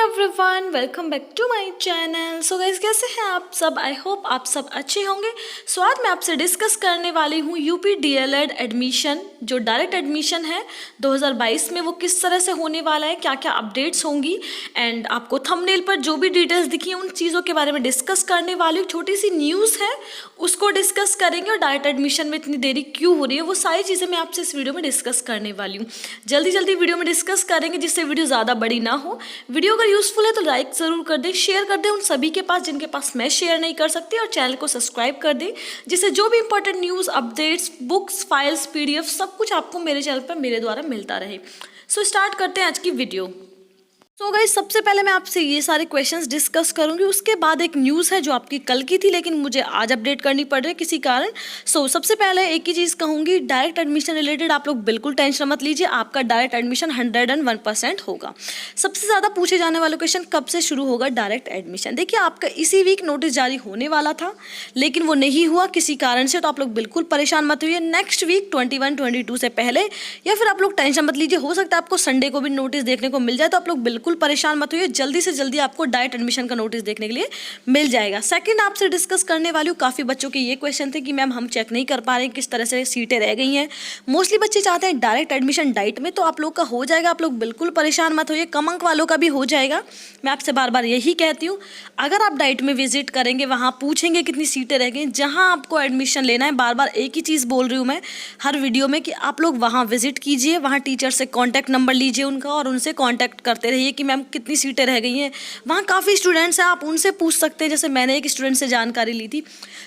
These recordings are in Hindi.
Everyone, welcome back to my channel. So guys, कैसे हैं आप सब? आई होप आप सब अच्छे होंगे। सो आज मैं आपसे डिस्कस करने वाली हूँ यूपी डीएलएड एडमिशन, जो डायरेक्ट एडमिशन है 2022 में, वो किस तरह से होने वाला है, क्या क्या अपडेट्स होंगी, एंड आपको थंबनेल पर जो भी डिटेल्स दिखी हैं उन चीज़ों के बारे में डिस्कस करने वाली हूँ। छोटी सी न्यूज़ है, उसको डिस्कस करेंगे, और डायरेक्ट एडमिशन में इतनी देरी क्यों हो रही है, वो सारी चीज़ें मैं आपसे इस वीडियो में डिस्कस करने वाली हूँ। जल्दी जल्दी वीडियो में डिस्कस करेंगे, जिससे वीडियो ज़्यादा बड़ी ना हो। वीडियो अगर यूजफुल है तो लाइक ज़रूर कर दें, शेयर कर दें उन सभी के पास जिनके पास मैं शेयर नहीं कर सकती, और चैनल को सब्सक्राइब कर दें, जिससे जो भी important news, updates, books, files, PDF सब कुछ आपको मेरे चैनल पर मेरे द्वारा मिलता रहे। सो स्टार्ट करते हैं आज की वीडियो। सो गाइस, सबसे पहले मैं आपसे ये सारे क्वेश्चंस डिस्कस करूंगी, उसके बाद एक न्यूज़ है जो आपकी कल की थी लेकिन मुझे आज अपडेट करनी पड़ रही है किसी कारण। सबसे पहले एक ही चीज़ कहूँगी, डायरेक्ट एडमिशन रिलेटेड आप लोग बिल्कुल टेंशन मत लीजिए, आपका डायरेक्ट एडमिशन 101% होगा। सबसे ज़्यादा पूछे जाने वाला क्वेश्चन, कब से शुरू होगा डायरेक्ट एडमिशन? देखिए, आपका इसी वीक नोटिस जारी होने वाला था लेकिन वो नहीं हुआ किसी कारण से, तो आप लोग बिल्कुल परेशान मत होइए। नेक्स्ट वीक 21-22 से पहले, या फिर आप लोग टेंशन मत लीजिए, हो सकता है आपको संडे को भी नोटिस देखने को मिल जाए, तो आप लोग बिल्कुल परेशान मत होइए, जल्दी से जल्दी आपको डायरेक्ट एडमिशन का नोटिस देखने के लिए मिल जाएगा। सेकंड, आपसे डिस्कस करने वाली हूँ, काफ़ी बच्चों के ये क्वेश्चन थे कि मैम हम चेक नहीं कर पा रहे हैं किस तरह से सीटें रह गई हैं। मोस्टली बच्चे चाहते हैं डायरेक्ट एडमिशन डाइट में, तो आप लोग का हो जाएगा, आप लोग बिल्कुल परेशान मत होइए, कम अंक वालों का भी हो जाएगा। मैं आपसे बार बार यही कहती हूँ, अगर आप डाइट में विजिट करेंगे, वहाँ पूछेंगे कितनी सीटें रह गई, जहाँ आपको एडमिशन लेना है, बार बार एक ही चीज़ बोल रही हूँ मैं हर वीडियो में कि आप लोग वहाँ विजिट कीजिए, वहाँ टीचर से कॉन्टैक्ट नंबर लीजिए उनका, और उनसे कॉन्टैक्ट करते रहिए कि मैम कितनी सीटें रह गई हैं। वहाँ काफ़ी स्टूडेंट्स हैं, आप उनसे पूछ सकते हैं, जैसे मैंने एक स्टूडेंट से जानकारी ली थी,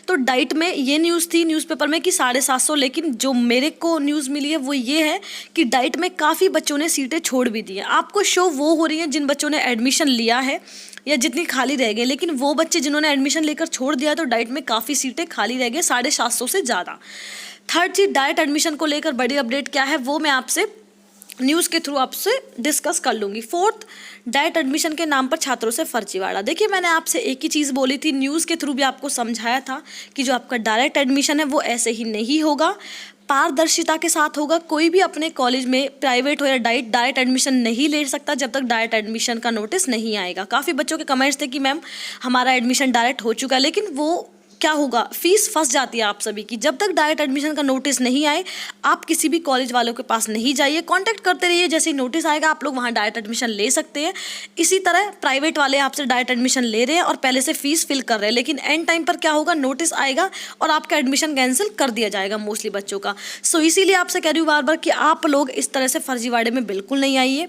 तो डाइट में ये न्यूज़ थी न्यूज़पेपर में कि 750, लेकिन जो मेरे को न्यूज़ मिली है वो ये है कि डाइट में काफ़ी बच्चों ने सीटें छोड़ भी दी हैं। आपको शो वो हो रही है जिन बच्चों ने एडमिशन लिया है या जितनी खाली रह गई, लेकिन वो बच्चे जिन्होंने एडमिशन लेकर छोड़ दिया तो डाइट में काफ़ी सीटें खाली रह गई, 750 से ज़्यादा। थर्ड चीज़, डाइट एडमिशन को लेकर बड़ी अपडेट क्या है वो मैं आपसे न्यूज़ के थ्रू आपसे डिस्कस कर लूँगी। फोर्थ, डायरेक्ट एडमिशन के नाम पर छात्रों से फर्जीवाड़ा। देखिए, मैंने आपसे एक ही चीज़ बोली थी, न्यूज़ के थ्रू भी आपको समझाया था कि जो आपका डायरेक्ट एडमिशन है वो ऐसे ही नहीं होगा, पारदर्शिता के साथ होगा। कोई भी अपने कॉलेज में प्राइवेट हो या डायरेक्ट एडमिशन नहीं ले सकता जब तक डायरेक्ट एडमिशन का नोटिस नहीं आएगा। काफ़ी बच्चों के कमेंट्स थे कि मैम हमारा एडमिशन डायरेक्ट हो चुका है, लेकिन वो क्या होगा, फीस फंस जाती है आप सभी की। जब तक डायरेक्ट एडमिशन का नोटिस नहीं आए, आप किसी भी कॉलेज वालों के पास नहीं जाइए, कांटेक्ट करते रहिए, जैसे ही नोटिस आएगा आप लोग वहाँ डायरेक्ट एडमिशन ले सकते हैं। इसी तरह प्राइवेट वाले आपसे डायरेक्ट एडमिशन ले रहे हैं और पहले से फीस फिल कर रहे हैं, लेकिन एंड टाइम पर क्या होगा, नोटिस आएगा और आपका एडमिशन कैंसिल कर दिया जाएगा मोस्टली बच्चों का। इसीलिए आपसे कह रही हूँ बार बार कि आप लोग इस तरह से फर्जीवाड़े में बिल्कुल नहीं आइए।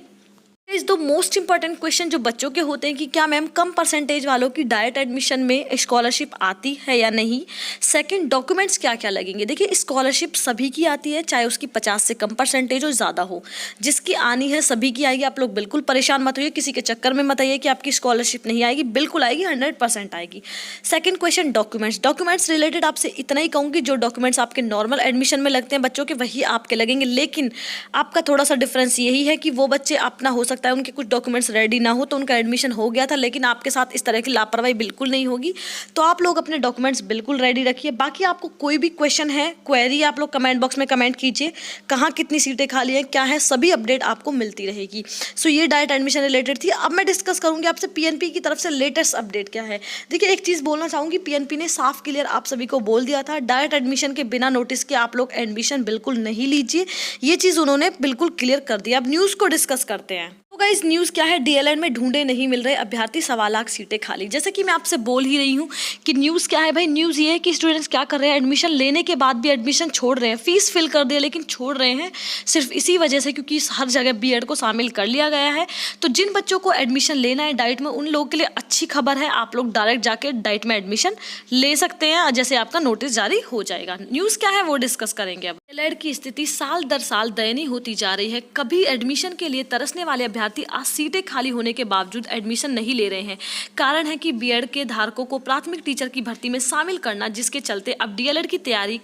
इस दो मोस्ट इंपॉर्टेंट क्वेश्चन जो बच्चों के होते हैं कि क्या मैम कम परसेंटेज वालों की डायरेक्ट एडमिशन में स्कॉलरशिप आती है या नहीं। सेकंड, डॉक्यूमेंट्स क्या क्या लगेंगे। देखिए, स्कॉलरशिप सभी की आती है, चाहे उसकी 50 से कम परसेंटेज हो, ज़्यादा हो, जिसकी आनी है सभी की आएगी। आप लोग बिल्कुल परेशान मत होइए, किसी के चक्कर में मत आइए कि आपकी स्कॉलरशिप नहीं आएगी, बिल्कुल आएगी, 100% आएगी। सेकेंड क्वेश्चन, डॉक्यूमेंट्स रिलेटेड आपसे इतना ही कहूँगी, जो डॉक्यूमेंट्स आपके नॉर्मल एडमिशन में लगते हैं बच्चों के, वही आपके लगेंगे, लेकिन आपका थोड़ा सा डिफरेंस यही है कि वो बच्चे अपना हो सकता है उनके कुछ डॉक्यूमेंट्स रेडी ना हो तो उनका एडमिशन हो गया था, लेकिन आपके साथ इस तरह की लापरवाही बिल्कुल नहीं होगी, तो आप लोग अपने डॉक्यूमेंट्स बिल्कुल रेडी रखिए। बाकी आपको कोई भी क्वेश्चन है, क्वेरी, आप लोग कमेंट बॉक्स में कमेंट कीजिए, कहाँ कितनी सीटें खाली हैं, क्या है, सभी अपडेट आपको मिलती रहेगी। ये डायरेक्ट एडमिशन रिलेटेड थी। अब मैं डिस्कस करूँगी आपसे पीएनपी की तरफ से लेटेस्ट अपडेट क्या है। देखिए, एक चीज़ बोलना चाहूँगी, पीएनपी ने साफ क्लियर आप सभी को बोल दिया था, डायरेक्ट एडमिशन के बिना नोटिस के आप लोग एडमिशन बिल्कुल नहीं लीजिए, ये चीज़ उन्होंने बिल्कुल क्लियर कर दिया। अब न्यूज़ को डिस्कस करते हैं। तो गाइस, न्यूज़ क्या है, डीएलएड में ढूंढे नहीं मिल रहे अभ्यर्थी, 1.25 लाख सीटें खाली। जैसे कि मैं आपसे बोल ही रही हूँ कि न्यूज़ क्या है भाई, न्यूज़ ये है कि स्टूडेंट्स क्या कर रहे हैं, एडमिशन लेने के बाद भी एडमिशन छोड़ रहे हैं, फीस फिल कर दिया लेकिन छोड़ रहे हैं, सिर्फ इसी वजह से क्योंकि हर जगह बीएड को शामिल कर लिया गया है। तो जिन बच्चों को एडमिशन लेना है डाइट में, उन लोगों के लिए अच्छी खबर है, आप लोग डायरेक्ट जाके डाइट में एडमिशन ले सकते हैं जैसे आपका नोटिस जारी हो जाएगा। न्यूज़ क्या है वो डिस्कस करेंगे। अब डीएलएड की स्थिति साल दर साल दयनीय होती जा रही है। कभी एडमिशन के लिए तरसने वाले अभ्यर्थी आज सीटें खाली होने के बावजूद एडमिशन नहीं ले रहे हैं। कारण है कि बीएड के धारकों को प्राथमिक टीचर की भर्ती में शामिल करना, जिसके चलते अब डीएलएड की तैयारी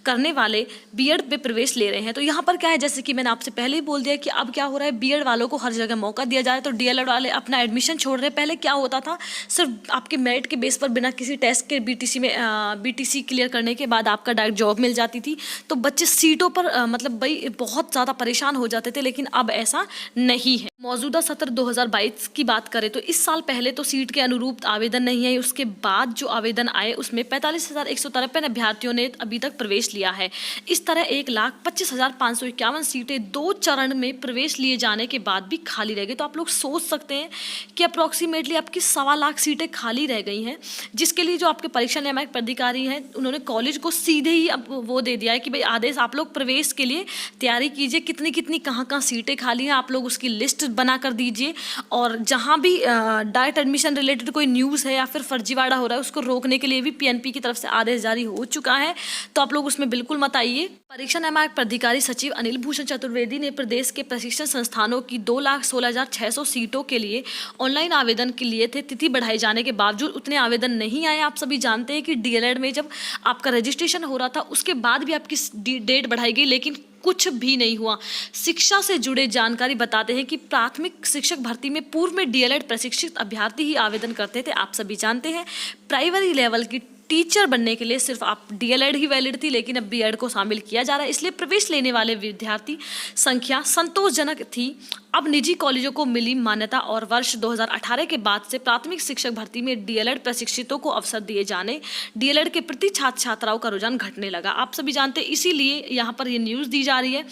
करने वाले बीएड में प्रवेश ले रहे हैं। तो यहाँ पर क्या है, जैसे कि मैंने आपसे पहले ही बोल दिया कि अब क्या हो रहा है, बीएड वालों को हर जगह मौका दिया जा रहा है, तो डीएलएड वाले अपना एडमिशन छोड़ रहे हैं। पहले क्या होता था, सिर्फ आपके मेरिट के बेस पर बिना किसी टेस्ट के बीटीसी क्लियर करने के बाद आपका डायरेक्ट जॉब मिल जाती थी, तो बच्चे सीटों पर मतलब भाई बहुत ज़्यादा परेशान हो जाते थे, लेकिन अब ऐसा नहीं है। मौजूदा सत्र 2022 की बात करें तो इस साल पहले तो सीट के अनुरूप आवेदन नहीं आए, उसके बाद जो आवेदन आए उसमें 45,153 अभ्यर्थियों ने अभी तक प्रवेश लिया है। इस तरह 1,25,551 सीटें 2 चरण में प्रवेश लिए जाने के बाद भी खाली रह गई। तो आप लोग सोच सकते हैं कि अप्रॉक्सीमेटली आपकी 1.25 लाख सीटें खाली रह गई हैं, जिसके लिए जो आपके परीक्षा नियामक प्राधिकारी हैं उन्होंने कॉलेज को सीधे ही अब वो दे दिया है कि भाई आदेश आप लोग प्रवेश के लिए तैयारी कीजिए, कितनी कितनी कहाँ सीटें खाली हैं आप लोग उसकी लिस्ट बना कर दीजिए, और जहां भी डायरेक्ट एडमिशन रिलेटेड कोई न्यूज़ है या फिर फर्जीवाड़ा हो रहा है उसको रोकने के लिए भी पीएनपी की तरफ से आदेश जारी हो चुका है। तो आप लोग उसमें बिल्कुल मत आइए। परीक्षा नियामक प्राधिकारी सचिव अनिल भूषण चतुर्वेदी ने प्रदेश के प्रशिक्षण संस्थानों की 2,16,600 सीटों के लिए ऑनलाइन आवेदन के लिए थे। तिथि बढ़ाए जाने के बावजूद उतने आवेदन नहीं आए। आप सभी जानते हैं कि डीएलएड में जब आपका रजिस्ट्रेशन हो रहा था उसके बाद भी आपकी डेट बढ़ाई गई, लेकिन कुछ भी नहीं हुआ। शिक्षा से जुड़े जानकारी बताते हैं कि प्राथमिक शिक्षक भर्ती में पूर्व में डीएलएड प्रशिक्षित अभ्यर्थी ही आवेदन करते थे। आप सभी जानते हैं प्राइमरी लेवल की टीचर बनने के लिए सिर्फ आप डीएलएड ही वैलिड थी, लेकिन अब बीएड को शामिल किया जा रहा है, इसलिए प्रवेश लेने वाले विद्यार्थी संख्या संतोषजनक थी। अब निजी कॉलेजों को मिली मान्यता और वर्ष 2018 के बाद से प्राथमिक शिक्षक भर्ती में डीएलएड प्रशिक्षितों को अवसर दिए जाने डीएलएड के प्रति छात्र छात्राओं का रुझान घटने लगा। आप सभी जानते हैं, इसीलिए यहाँ पर ये न्यूज़ दी जा रही है।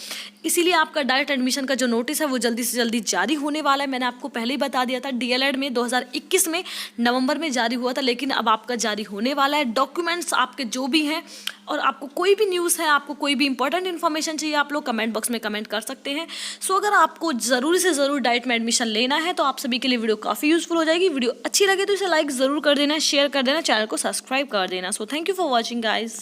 इसीलिए आपका डायरेक्ट एडमिशन का जो नोटिस है वो जल्दी से जल्दी जारी होने वाला है। मैंने आपको पहले ही बता दिया था, डीएलएड में 2021 में नवंबर में जारी हुआ था, लेकिन अब आपका जारी होने वाला है। डॉक्यूमेंट्स आपके जो भी हैं, और आपको कोई भी न्यूज़ है, आपको कोई भी इंपॉर्टेंट इन्फॉर्मेशन चाहिए, आप लोग कमेंट बॉक्स में कमेंट कर सकते हैं। सो अगर आपको ज़रूरी से ज़रूर डाइट में एडमिशन लेना है तो आप सभी के लिए वीडियो काफ़ी यूजफुल हो जाएगी। वीडियो अच्छी लगे तो इसे लाइक ज़रूर कर देना, शेयर कर देना, चैनल को सब्सक्राइब कर देना। So thank you for watching guys.